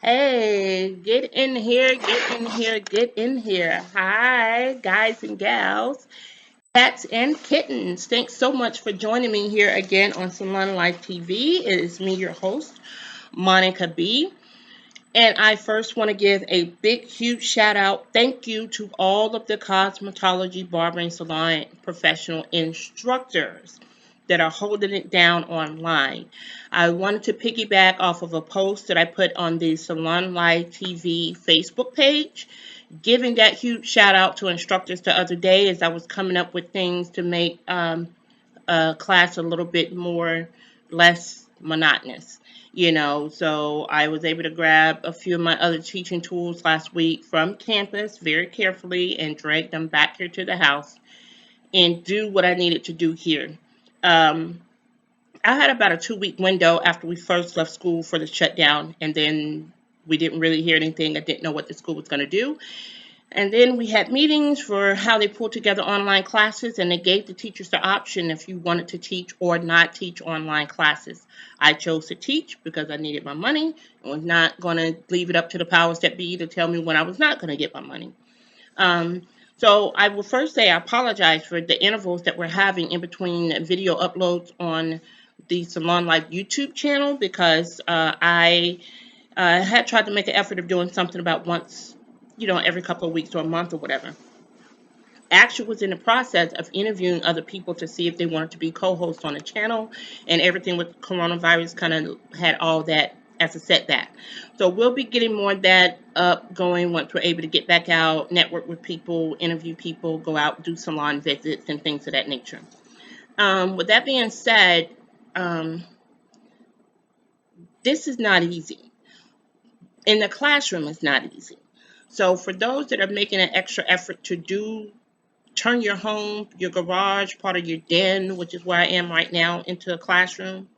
Hey, get in here, get in here, get in here. Hi, guys and gals, cats and kittens. Thanks so much for joining me here again on Salon Life TV. It is me, your host, Monica B. And I first want to give a big, huge shout out. Thank you to all of the cosmetology, barbering, salon professional instructors that are holding it down online. I wanted to piggyback off of a post that I put on the Salon Live TV Facebook page, giving that huge shout out to instructors the other day as I was coming up with things to make class a little bit more less monotonous. So I was able to grab a few of my other teaching tools last week from campus very carefully and drag them back here to the house and do what I needed to do here. Um, I had about a 2 week window after we first left school for the shutdown, and then we didn't really hear anything. I didn't know what the school was going to do. And then we had meetings for how they pulled together online classes, and they gave the teachers the option if you wanted to teach or not teach online classes. I chose to teach because I needed my money and was not going to leave it up to the powers that be to tell me when I was not going to get my money. Um, so I will first say I apologize for the intervals that we're having in between video uploads on the Salon Life YouTube channel because I had tried to make an effort of doing something about once, every couple of weeks or a month or whatever. Actually was in the process of interviewing other people to see if they wanted to be co-hosts on the channel, and everything with coronavirus kind of had all that as a setback. So we'll be getting more of that up going once we're able to get back out, network with people, interview people, go out, do salon visits and things of that nature. With that being said, um, this is not easy. In the classroom, it's not easy. So for those that are making an extra effort to turn your home, your garage, part of your den, which is where I am right now, into a classroom,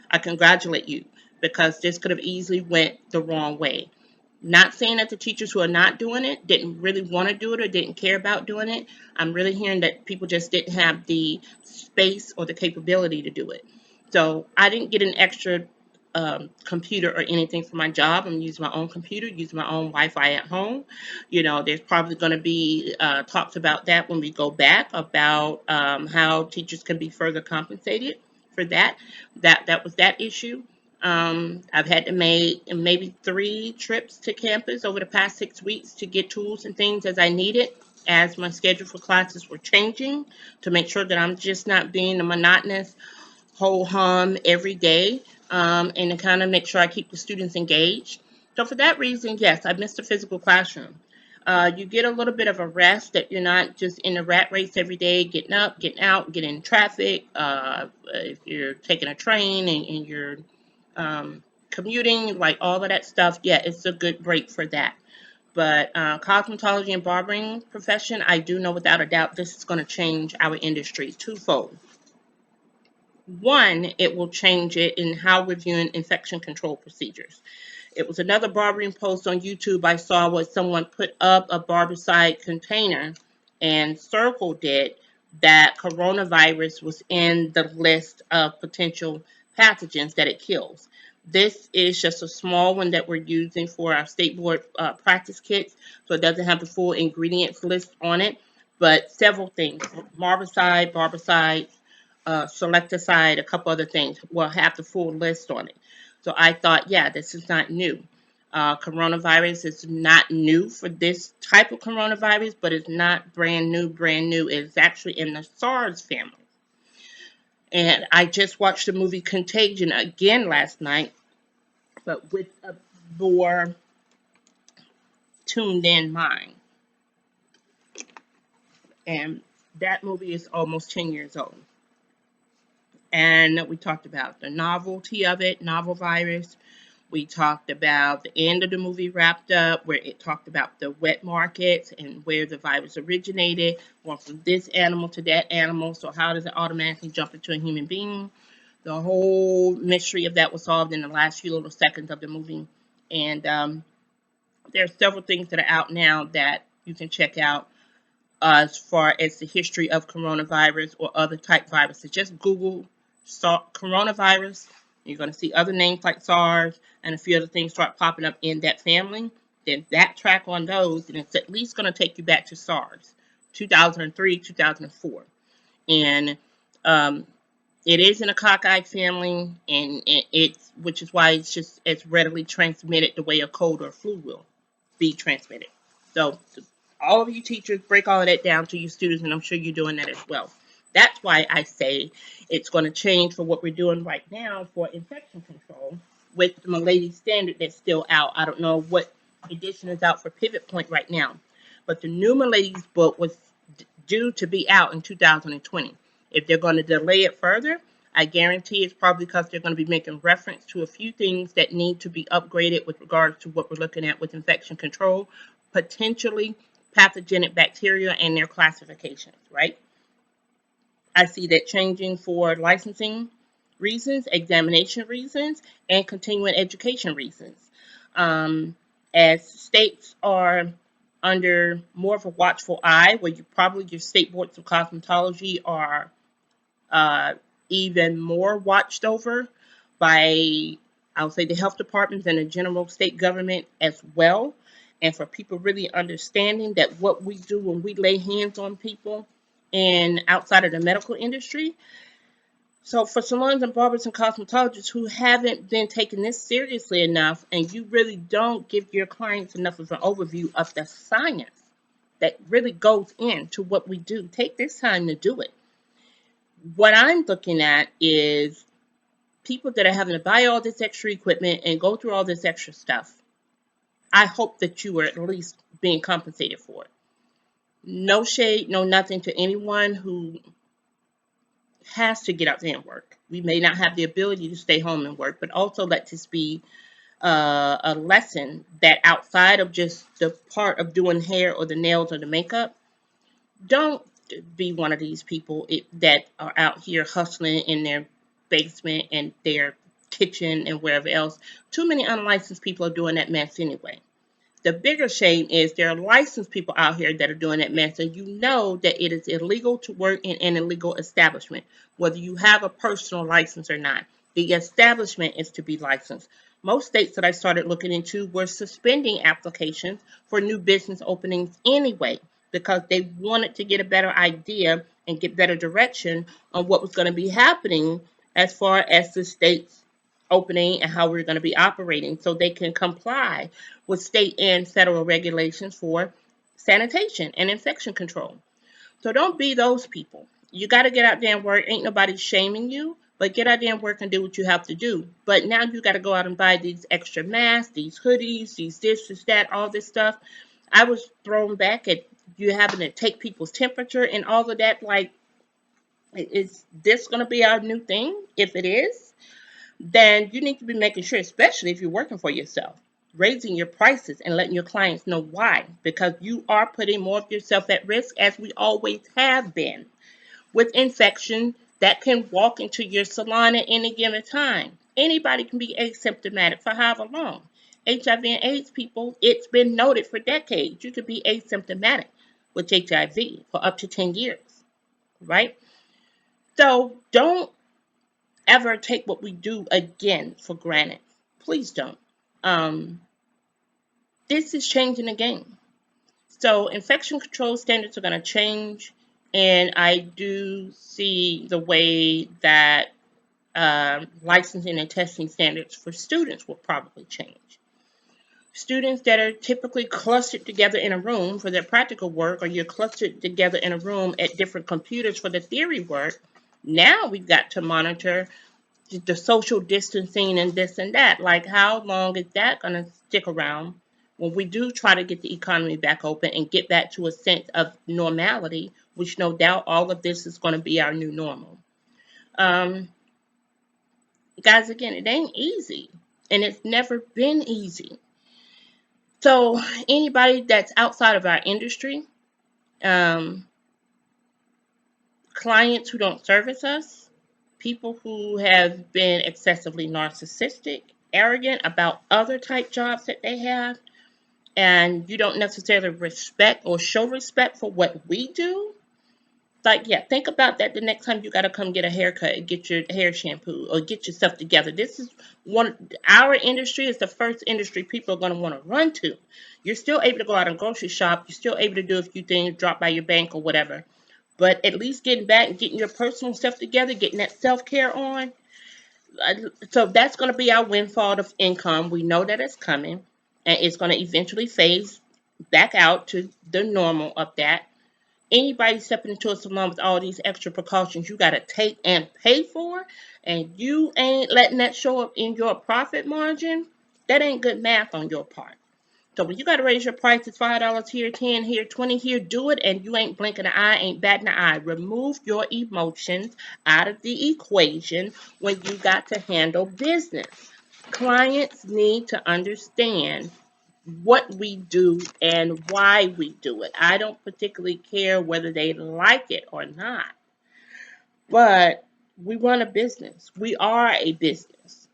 I congratulate you because this could have easily went the wrong way. Not saying that the teachers who are not doing it didn't really want to do it or didn't care about doing it. I'm really hearing that people just didn't have the space or the capability to do it. So I didn't get an extra computer or anything for my job. I'm using my own computer, using my own Wi-Fi at home. There's probably going to be talks about that when we go back about how teachers can be further compensated for that. That was that issue. I've had to make maybe 3 trips to campus over the past 6 weeks to get tools and things as I needed, as my schedule for classes were changing, to make sure that I'm just not being a monotonous whole hum every day, and to kind of make sure I keep the students engaged. So for that reason, yes, I missed the physical classroom. You get a little bit of a rest that you're not just in a rat race every day, getting up, getting out, getting in traffic. If you're taking a train and you're commuting, like all of that stuff, yeah, it's a good break for that. But cosmetology and barbering profession, I do know without a doubt this is going to change our industry twofold. One, it will change it in how we're viewing infection control procedures. It was another barbering post on YouTube I saw where someone put up a barbicide container and circled it that coronavirus was in the list of potential pathogens that it kills. This is just a small one that we're using for our state board practice kits, so it doesn't have the full ingredients list on it, but several things: barbicide, selecticide, a couple other things will have the full list on it. So I thought, yeah, this is not new. Coronavirus is not new for this type of coronavirus, but it's not brand new, brand new. It's actually in the SARS family. And I just watched the movie Contagion again last night, but with a more tuned in mind. And that movie is almost 10 years old. And we talked about the novelty of it, novel virus. We talked about the end of the movie wrapped up, where it talked about the wet markets and where the virus originated, going from this animal to that animal. So how does it automatically jump into a human being? The whole mystery of that was solved in the last few little seconds of the movie. And there are several things that are out now that you can check out as far as the history of coronavirus or other type viruses. Just Google coronavirus. You're going to see other names like SARS, and a few other things start popping up in that family, then backtrack on those, and it's at least going to take you back to SARS, 2003, 2004. And um, it is in a cockeyed family, and it's which is why it's just as readily transmitted the way a cold or flu will be transmitted. So all of you teachers, break all of that down to your students, and I'm sure you're doing that as well. That's why I say it's going to change for what we're doing right now for infection control with the Milady standard that's still out. I don't know what edition is out for Pivot Point right now, but the new Milady's book was due to be out in 2020. If they're going to delay it further, I guarantee it's probably because they're going to be making reference to a few things that need to be upgraded with regards to what we're looking at with infection control, potentially pathogenic bacteria and their classifications, right? I see that changing for licensing reasons, examination reasons, and continuing education reasons. Um, as states are under more of a watchful eye, where you probably your state boards of cosmetology are uh, even more watched over by, I would say, the health departments and the general state government as well. And for people really understanding that what we do when we lay hands on people and outside of the medical industry. So for salons and barbers and cosmetologists who haven't been taking this seriously enough, and you really don't give your clients enough of an overview of the science that really goes into what we do, take this time to do it. What I'm looking at is people that are having to buy all this extra equipment and go through all this extra stuff. I hope that you are at least being compensated for it. No shade, no nothing to anyone who has to get out there and work. We may not have the ability to stay home and work, but also let this be a lesson that outside of just the part of doing hair or the nails or the makeup, don't be one of these people that are out here hustling in their basement and their kitchen and wherever else. Too many unlicensed people are doing that mess anyway. The bigger shame is there are licensed people out here that are doing that mess, and you know that it is illegal to work in an illegal establishment, whether you have a personal license or not. The establishment is to be licensed. Most states that I started looking into were suspending applications for new business openings anyway, because they wanted to get a better idea and get better direction on what was going to be happening as far as the states opening and how we're going to be operating so they can comply with state and federal regulations for sanitation and infection control. So don't be those people. You got to get out there and work. Ain't nobody shaming you, but get out there and work and do what you have to do. But now you got to go out and buy these extra masks, these hoodies, these this, that, all this stuff. I was thrown back at you having to take people's temperature and all of that. Like, is this going to be our new thing? If it is, then you need to be making sure, especially if you're working for yourself, raising your prices and letting your clients know why, because you are putting more of yourself at risk, as we always have been, with infection that can walk into your salon at any given time. Anybody can be asymptomatic for however long. HIV and AIDS people, it's been noted for decades. You could be asymptomatic with HIV for up to 10 years, right? So don't ever take what we do again for granted. Please don't. Um, this is changing the game. So infection control standards are going to change, and I do see the way that licensing and testing standards for students will probably change. Students that are typically clustered together in a room for their practical work, or you're clustered together in a room at different computers for the theory work, now we've got to monitor the social distancing and this and that. Like, how long is that going to stick around when we do try to get the economy back open and get back to a sense of normality, which no doubt all of this is going to be our new normal. Guys, again, it ain't easy, and it's never been easy. So anybody that's outside of our industry, clients who don't service us, people who have been excessively narcissistic, arrogant about other type jobs that they have, and you don't necessarily respect or show respect for what we do, Like, yeah, think about that the next time you got to come get a haircut and get your hair shampoo or get yourself together. This is our industry is the first industry people are going to want to run to. You're still able to go out and grocery shop. You're still able to do a few things, drop by your bank or whatever. But at least getting back and getting your personal stuff together, getting that self care on. So that's going to be our windfall of income. We know that it's coming and it's going to eventually phase back out to the normal of that. Anybody stepping into a salon with all these extra precautions you got to take and pay for, and you ain't letting that show up in your profit margin, that ain't good math on your part. So when you got to raise your prices $5 here, 10 here, 20 here, do it, and you ain't blinking an eye, ain't batting an eye. Remove your emotions out of the equation when you got to handle business. Clients need to understand what we do and why we do it. I don't particularly care whether they like it or not, but we run a business. We are a business.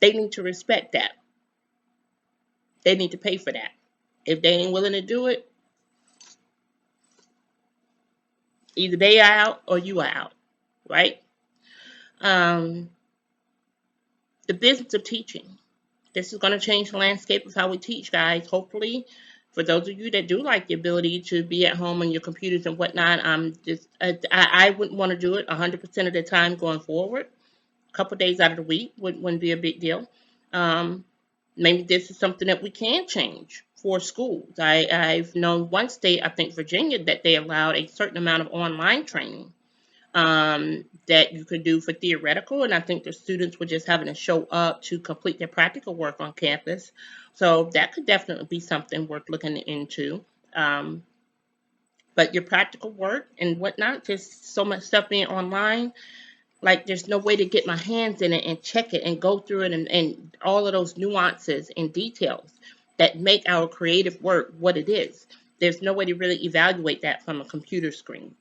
They need to respect that. They need to pay for that. If they ain't willing to do it, either they are out or you are out, right? Um, the business of teaching. This is going to change the landscape of how we teach, guys. Hopefully, for those of you that do like the ability to be at home on your computers and whatnot, I wouldn't want to do it 100% of the time going forward. A couple days out of the week wouldn't be a big deal. Um, Maybe this is something that we can change for schools. I've known one state, I think Virginia, that they allowed a certain amount of online training that you could do for theoretical, and I think the students were just having to show up to complete their practical work on campus. So that could definitely be something worth looking into. Um, but your practical work and whatnot, just so much stuff being online, like there's no way to get my hands in it and check it and go through it and all of those nuances and details that make our creative work what it is. There's no way to really evaluate that from a computer screen.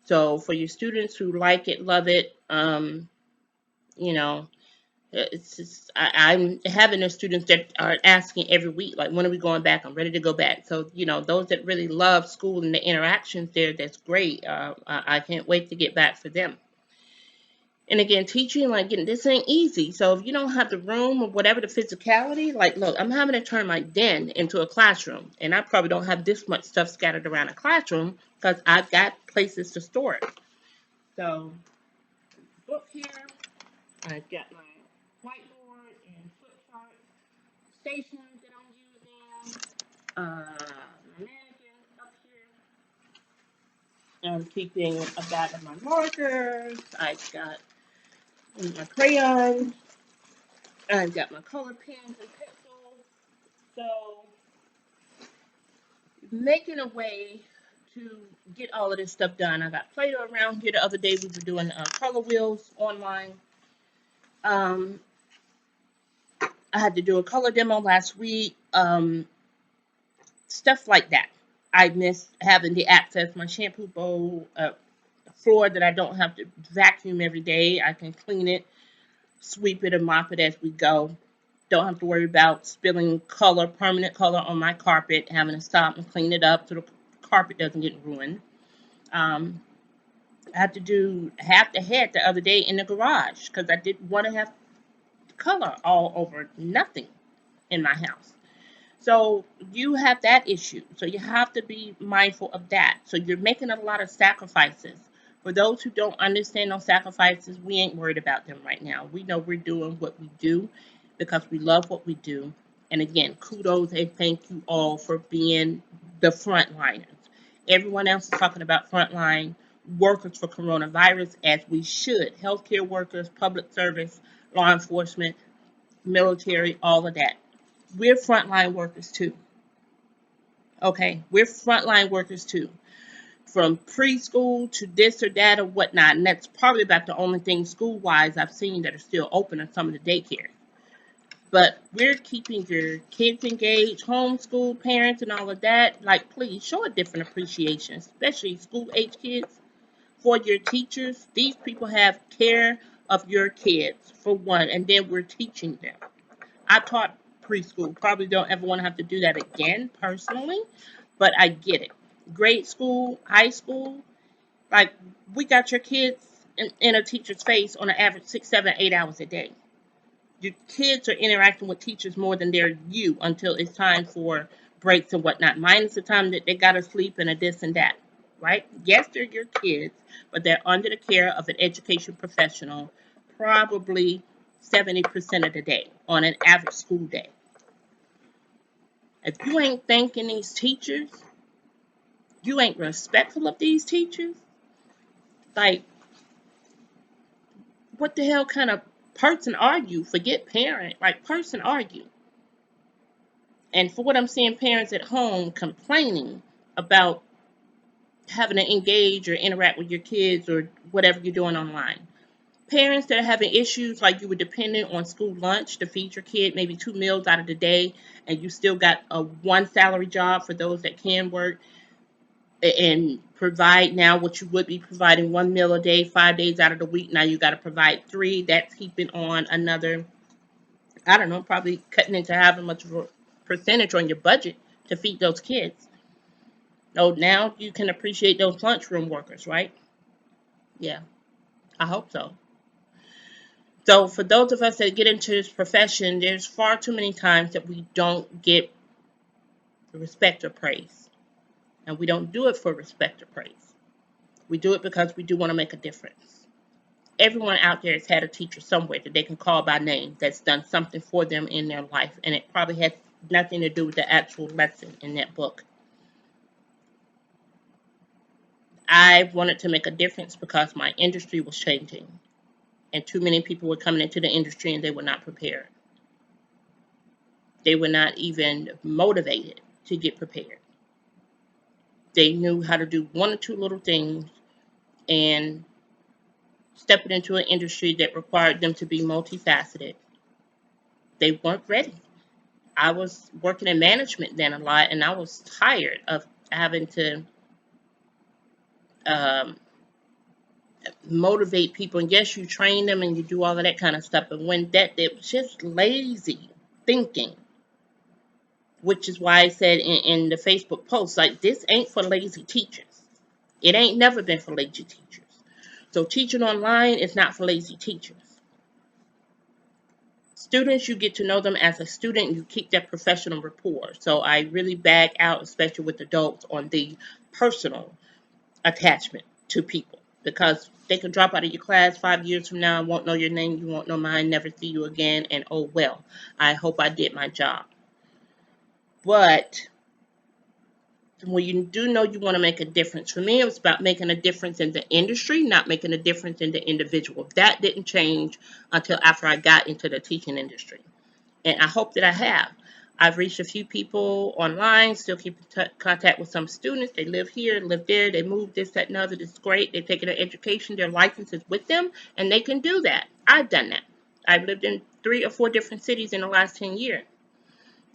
So for your students who like it, love it, you know, it's just, I'm having the students that are asking every week, like, when are we going back? I'm ready to go back. So, those that really love school and the interactions there, that's great. I can't wait to get back for them. And again, teaching, like, this ain't easy. So if you don't have the room or whatever, the physicality, like, look, I'm having to turn my den into a classroom. And I probably don't have this much stuff scattered around a classroom because I've got places to store it. So, book here. I've got my whiteboard and flip chart stations that I'm using. My mannequin up here. I'm keeping a bag of my markers. I've got my crayons. I've got my color pens and pencils. So, making a way to get all of this stuff done. I got Play-Doh around here. The other day we were doing color wheels online. Um, I had to do a color demo last week. Stuff like that. I miss having the access my shampoo bowl, floor that I don't have to vacuum every day. I can clean it, sweep it, and mop it as we go. Don't have to worry about spilling color, permanent color on my carpet, having to stop and clean it up so the carpet doesn't get ruined. Um, I had to do half the head the other day in the garage because I didn't want to have color all over nothing in my house. So you have that issue. So you have to be mindful of that. So you're making a lot of sacrifices. For those who don't understand those sacrifices, we ain't worried about them right now. We know we're doing what we do because we love what we do. And again, kudos and thank you all for being the frontliners. Everyone else is talking about frontline workers for coronavirus, as we should. Healthcare workers, public service, law enforcement, military, all of that. We're frontline workers too. Okay, we're frontline workers too. From preschool to this or that or whatnot, and that's probably about the only thing school-wise I've seen that are still open in some of the daycare. But we're keeping your kids engaged, homeschool parents and all of that. Like, please show a different appreciation, especially school-age kids, for your teachers. These people have care of your kids, for one, and then we're teaching them. I taught preschool. Probably don't ever want to have to do that again personally, but I get it. Grade school, high school, Like, we got your kids in a teacher's face on an average 6, 7, 8 hours a day. Your kids are interacting with teachers more than they're you until it's time for breaks and whatnot, minus the time that they gotta sleep and a this and that, right? Yes, they're your kids, but they're under the care of an education professional probably 70% of the day on an average school day. If you ain't thanking these teachers, you ain't respectful of these teachers, like, what the hell kind of person are you? Forget parent, like, person are you? And for what I'm seeing, parents at home complaining about having to engage or interact with your kids or whatever you're doing online. Parents that are having issues, like you were dependent on school lunch to feed your kid maybe 2 meals out of the day, and you still got a one salary job for those that can work and provide now what you would be providing 1 meal a day, 5 days out of the week. Now you got to provide three. That's keeping on another, I don't know, probably cutting into having much of a percentage on your budget to feed those kids. Oh, now you can appreciate those lunchroom workers, right? Yeah, I hope so. So for those of us that get into this profession, there's far too many times that we don't get respect or praise. And we don't do it for respect or praise. We do it because we do want to make a difference. Everyone out there has had a teacher somewhere that they can call by name that's done something for them in their life. And it probably has nothing to do with the actual lesson in that book. I wanted to make a difference because my industry was changing. And too many people were coming into the industry and they were not prepared. They were not even motivated to get prepared. They knew how to do one or two little things and stepping into an industry that required them to be multifaceted. They weren't ready. I was working in management then a lot, and I was tired of having to um, motivate people. And yes, you train them and you do all of that kind of stuff, but when it was just lazy thinking, which is why I said in the Facebook post, like, this ain't for lazy teachers. It ain't never been for lazy teachers. So teaching online is not for lazy teachers. Students, you get to know them as a student, you keep that professional rapport. So I really back out, especially with adults, on the personal attachment to people, because they can drop out of your class 5 years from now and won't know your name, you won't know mine, never see you again, and oh well, I hope I did my job. But when you do know you want to make a difference, for me, it was about making a difference in the industry, not making a difference in the individual. That didn't change until after I got into the teaching industry. And I hope that I have. I've reached a few people online, still keep in contact with some students. They live here, live there, they move this, that, and other. This is great. They've taken their education, their licenses with them, and they can do that. I've done that. I've lived in 3 or 4 different cities in the last 10 years.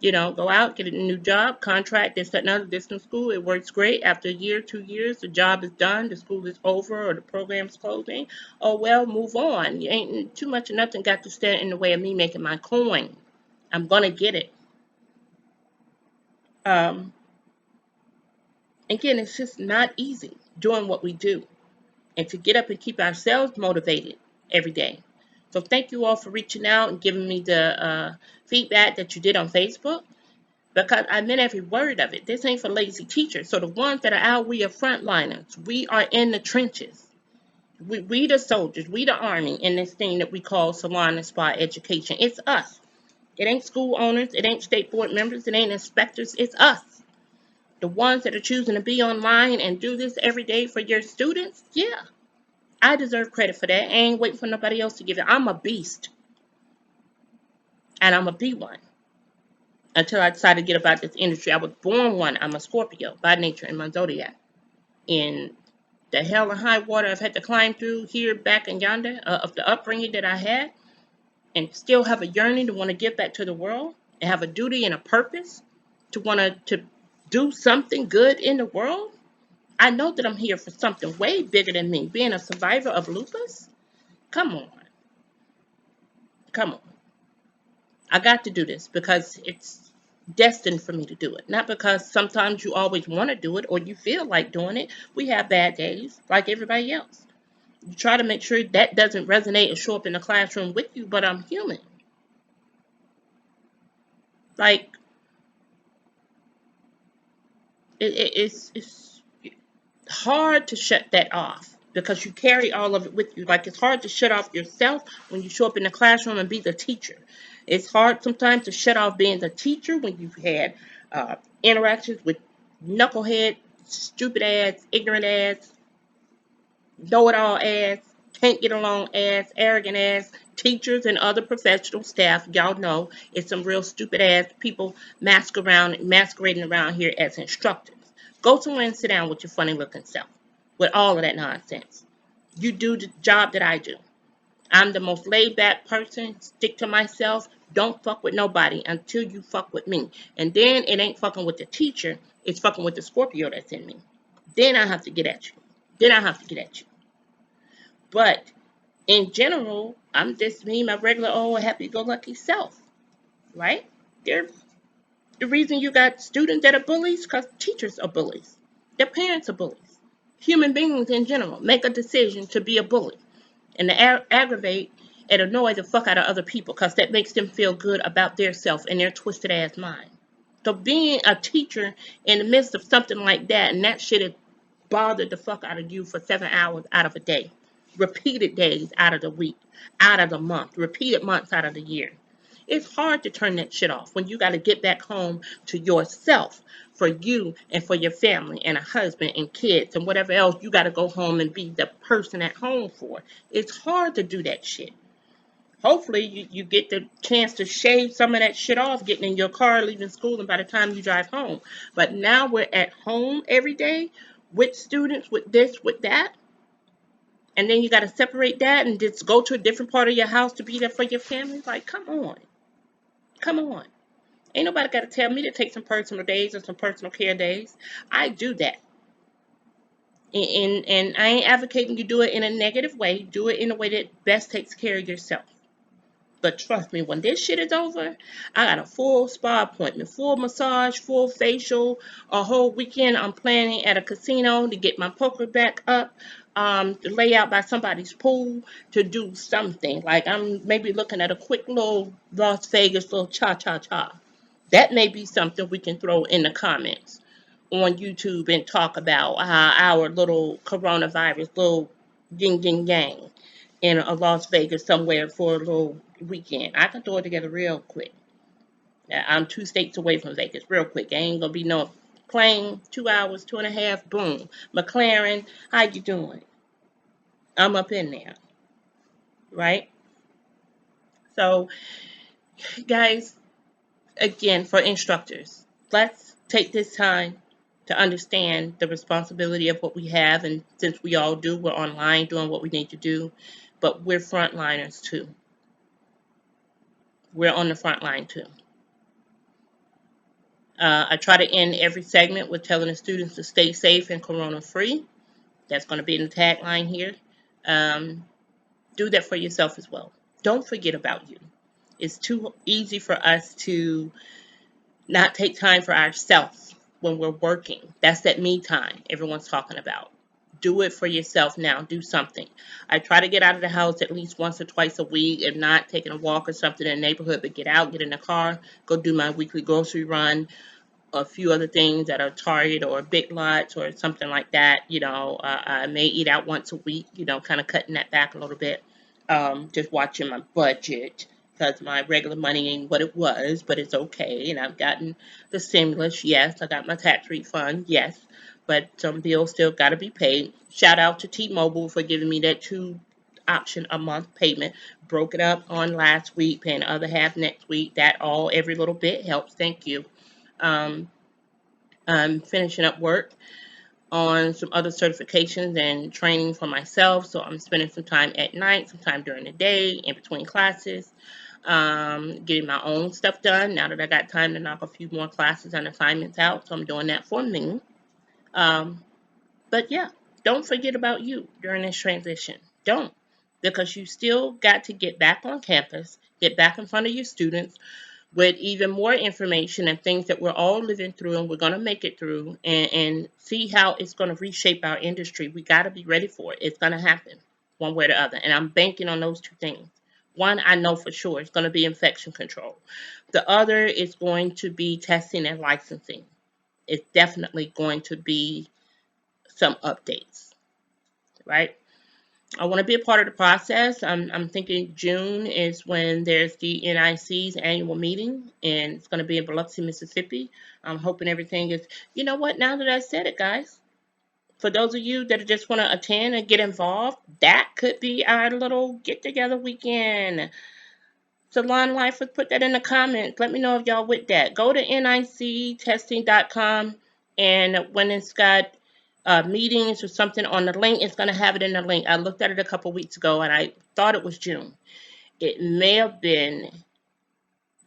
You know, go out, get a new job, contract, this, that, and other, distance school. It works great. After a year, 2 years, the job is done, the school is over, or the program's closing. Oh, well, move on. You ain't too much of nothing got to stand in the way of me making my coin. I'm going to get it. Um, Again, it's just not easy doing what we do and to get up and keep ourselves motivated every day. So thank you all for reaching out and giving me the feedback that you did on Facebook, because I meant every word of it. This ain't for lazy teachers. So the ones that are out, we are frontliners. We are in the trenches. We the soldiers, we the army in this thing that we call salon and spa education. It's us. It ain't school owners. It ain't state board members. It ain't inspectors. It's us. The ones that are choosing to be online and do this every day for your students. Yeah, I deserve credit for that. I ain't waiting for nobody else to give it. I'm a beast. And I'm a be one. Until I decided to get about this industry. I was born one. I'm a Scorpio by nature in my zodiac. In the hell and high water I've had to climb through here, back, and yonder of the upbringing that I had, and still have a yearning to want to give back to the world and have a duty and a purpose to want to do something good in the world. I know that I'm here for something way bigger than me. Being a survivor of lupus? Come on. Come on. I got to do this because it's destined for me to do it. Not because sometimes you always want to do it or you feel like doing it. We have bad days like everybody else. You try to make sure that doesn't resonate or show up in the classroom with you, but I'm human. Like, it's hard to shut that off because you carry all of it with you. Like, it's hard to shut off yourself when you show up in the classroom and be the teacher. It's hard sometimes to shut off being the teacher when you've had interactions with knucklehead, stupid ass, ignorant ass, know-it-all ass, can't get along ass, arrogant ass teachers and other professional staff. Y'all know it's some real stupid ass people masquerading around here as instructors. Go somewhere and sit down with your funny looking self with all of that nonsense. You do the job that I do. I'm the most laid back person, stick to myself, don't fuck with nobody until you fuck with me. And then it ain't fucking with the teacher, it's fucking with the Scorpio that's in me. Then I have to get at you. Then I have to get at you. But in general, I'm just me, my regular old happy-go-lucky self, right? They're, the reason you got students that are bullies, because teachers are bullies. Their parents are bullies. Human beings in general make a decision to be a bully and to aggravate and annoy the fuck out of other people because that makes them feel good about their self and their twisted ass mind. So being a teacher in the midst of something like that, and that shit has bothered the fuck out of you for 7 hours out of a day, repeated days out of the week, out of the month, repeated months out of the year. It's hard to turn that shit off when you got to get back home to yourself for you and for your family and a husband and kids and whatever else you got to go home and be the person at home for. It's hard to do that shit. Hopefully you get the chance to shave some of that shit off getting in your car, leaving school, and by the time you drive home. But now we're at home every day with students, with this, with that. And then you got to separate that and just go to a different part of your house to be there for your family. Like, come on. Come on. Ain't nobody got to tell me to take some personal days or some personal care days. I do that. And I ain't advocating you do it in a negative way. Do it in a way that best takes care of yourself. But trust me, when this shit is over, I got a full spa appointment, full massage, full facial, a whole weekend. I'm planning at a casino to get my poker back up, to lay out by somebody's pool, to do something. Like I'm maybe looking at a quick little Las Vegas little cha-cha-cha. That may be something we can throw in the comments on YouTube and talk about our little coronavirus, little yin yin yang in a Las Vegas somewhere for a little weekend. I can throw it together real quick. I'm 2 states away from Vegas, real quick. I ain't gonna be no plane, 2 hours, 2.5, boom. McLaren, how you doing? I'm up in there, right? So, guys, again, for instructors, let's take this time to understand the responsibility of what we have. And since we all do, we're online doing what we need to do, but we're frontliners too. We're on the front line too. I try to end every segment with telling the students to stay safe and corona free. That's going to be in the tagline here. Do that for yourself as well. Don't forget about you. It's too easy for us to not take time for ourselves when we're working. That's that me time everyone's talking about. Do it for yourself now. Do something. I try to get out of the house at least once or twice a week. If not, taking a walk or something in the neighborhood, but get out, get in the car, go do my weekly grocery run, a few other things at a Target or Big Lots or something like that. I may eat out once a week, kind of cutting that back a little bit. Just watching my budget because my regular money ain't what it was, but it's okay. And I've gotten the stimulus, yes. I got my tax refund, yes. But some bills still got to be paid. Shout out to T-Mobile for giving me that 2 option a month payment. Broke it up on last week, paying the other half next week. Every little bit helps. Thank you. I'm finishing up work on some other certifications and training for myself. So I'm spending some time at night, some time during the day, in between classes, getting my own stuff done now that I got time to knock a few more classes and assignments out. So I'm doing that for me. But yeah, don't forget about you during this transition. Don't. Because you still got to get back on campus, get back in front of your students, with even more information and things that we're all living through and we're going to make it through, and see how it's going to reshape our industry. We got to be ready for it. It's going to happen one way or the other. And I'm banking on those two things. One, I know for sure it's going to be infection control. The other is going to be testing and licensing. It's definitely going to be some updates, right? I want to be a part of the process. I'm thinking June is when there's the NIC's annual meeting, and it's going to be in Biloxi, Mississippi. I'm hoping everything is, you know what, now that I said it, guys, for those of you that just want to attend and get involved, that could be our little get together weekend. Salon Life, put that in the comments. Let me know if y'all with that. Go to nictesting.com, and when it's got meetings or something on the link, it's going to have it in the link. I looked at it a couple weeks ago, and I thought it was June. It may have been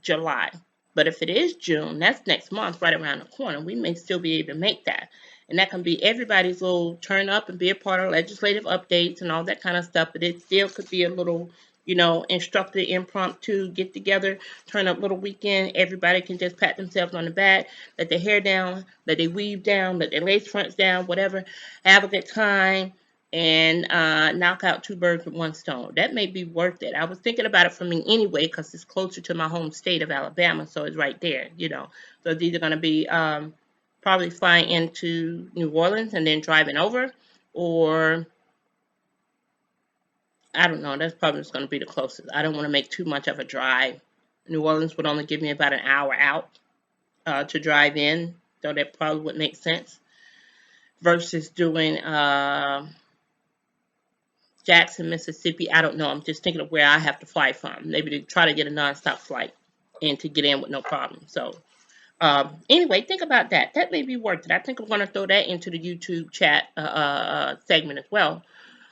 July. But if it is June, that's next month, right around the corner. We may still be able to make that. And that can be everybody's little turn up and be a part of legislative updates and all that kind of stuff. But it still could be a little, instructor impromptu get together, turn up little weekend. Everybody can just pat themselves on the back, let their hair down, let their weave down, let their lace fronts down, whatever. Have a good time and knock out two birds with one stone. That may be worth it. I was thinking about it for me anyway because it's closer to my home state of Alabama, so it's right there, So it's either going to be probably flying into New Orleans and then driving over, or I don't know. That's probably just going to be the closest. I don't want to make too much of a drive. New Orleans would only give me about an hour out to drive in, so that probably would make sense versus doing Jackson, Mississippi. I don't know. I'm just thinking of where I have to fly from. Maybe to try to get a nonstop flight and to get in with no problem. So anyway, think about that. That may be worth it. I think I'm going to throw that into the YouTube chat segment as well.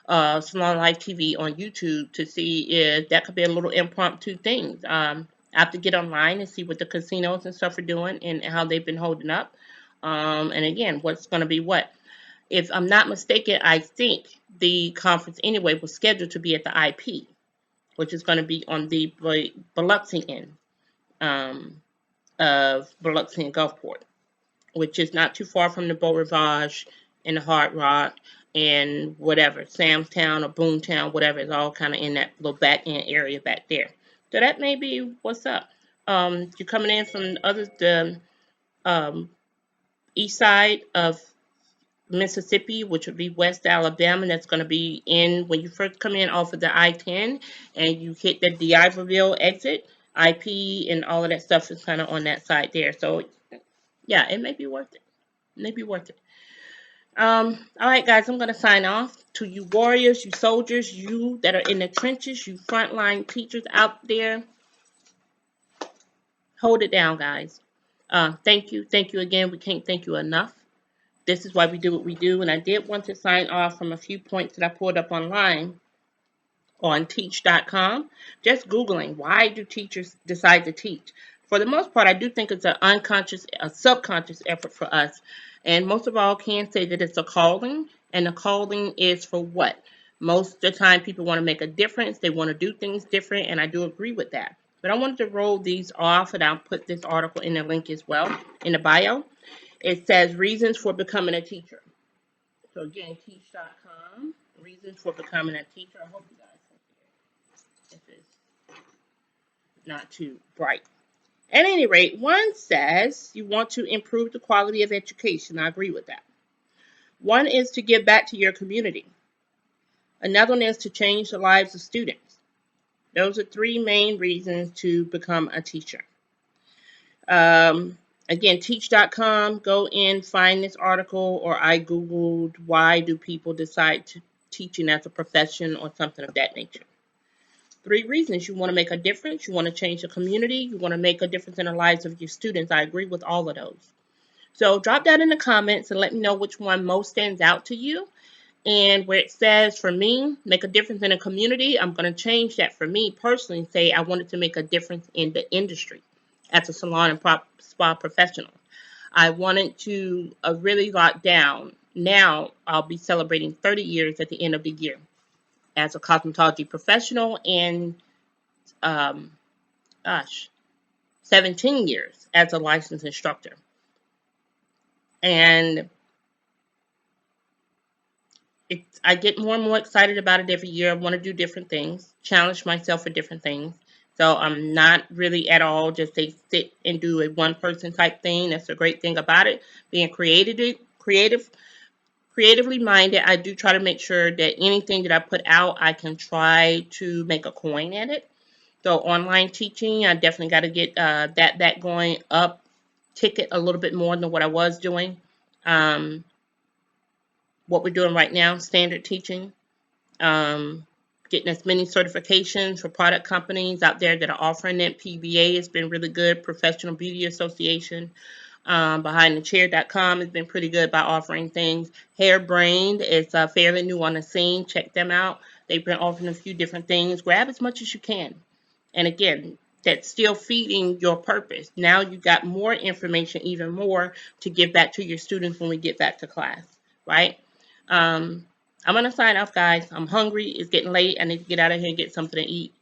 Salon Life TV on YouTube to see if that could be a little impromptu thing. I have to get online and see what the casinos and stuff are doing and how they've been holding up. And again, what's going to be what. If I'm not mistaken, I think the conference anyway was scheduled to be at the IP, which is going to be on the Biloxi end of Biloxi and Gulfport, which is not too far from the Beau Rivage and the Hard Rock and whatever, Sam's Town or Boomtown, whatever, is all kind of in that little back end area back there. So that may be what's up. You're coming in from the east side of Mississippi, which would be West Alabama. That's going to be in when you first come in off of the I-10 and you hit the D'Iberville exit. IP and all of that stuff is kind of on that side there. So yeah, it may be worth it. It may be worth it. All right, guys, I'm going to sign off. To you warriors, you soldiers, you that are in the trenches, you frontline teachers out there, hold it down, guys. Thank you. Thank you again. We can't thank you enough. This is why we do what we do. And I did want to sign off from a few points that I pulled up online on teach.com. Just Googling, why do teachers decide to teach? For the most part, I do think it's a subconscious effort for us. And most of all, can say that it's a calling. And the calling is for what? Most of the time, people want to make a difference. They want to do things different. And I do agree with that. But I wanted to roll these off, and I'll put this article in the link as well, in the bio. It says reasons for becoming a teacher. So again, teach.com, reasons for becoming a teacher. I hope you guys can see it. If it's not too bright. At any rate, one says you want to improve the quality of education. I agree with that. One is to give back to your community. Another one is to change the lives of students. Those are three main reasons to become a teacher. Again, teach.com, go in, find this article, or I Googled why do people decide to teaching as a profession or something of that nature. 3 reasons. You want to make a difference. You want to change the community. You want to make a difference in the lives of your students. I agree with all of those. So drop that in the comments and let me know which one most stands out to you. And where it says, for me, make a difference in a community, I'm going to change that for me personally and say I wanted to make a difference in the industry as a salon and spa professional. I wanted to really lock down. Now I'll be celebrating 30 years at the end of the year as a cosmetology professional and, 17 years as a licensed instructor. And I get more and more excited about it every year. I want to do different things, challenge myself for different things. So I'm not really at all just a sit and do a one person type thing. That's a great thing about it. Being creatively minded, I do try to make sure that anything that I put out, I can try to make a coin at it. So online teaching, I definitely got to get that going up, ticket a little bit more than what I was doing. Um, what we're doing right now, standard teaching, getting as many certifications for product companies out there that are offering it. PBA has been really good. Professional Beauty Association, behindthechair.com has been pretty good by offering things. Hairbrained is fairly new on the scene. Check them out. They've been offering a few different things. Grab as much as you can. And again, that's still feeding your purpose. Now you got more information, even more, to give back to your students when we get back to class, right? I'm going to sign off, guys. I'm hungry. It's getting late. I need to get out of here and get something to eat.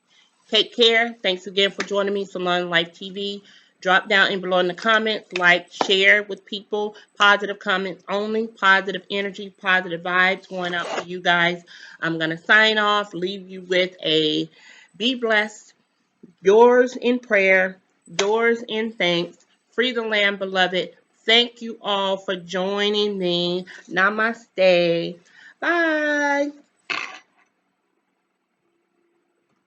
Take care. Thanks again for joining me, Salon Life TV. Drop down in below in the comments, like, share with people. Positive comments only, positive energy, positive vibes going out to you guys. I'm going to sign off, leave you with a be blessed, yours in prayer, yours in thanks. Free the land, beloved. Thank you all for joining me. Namaste. Bye.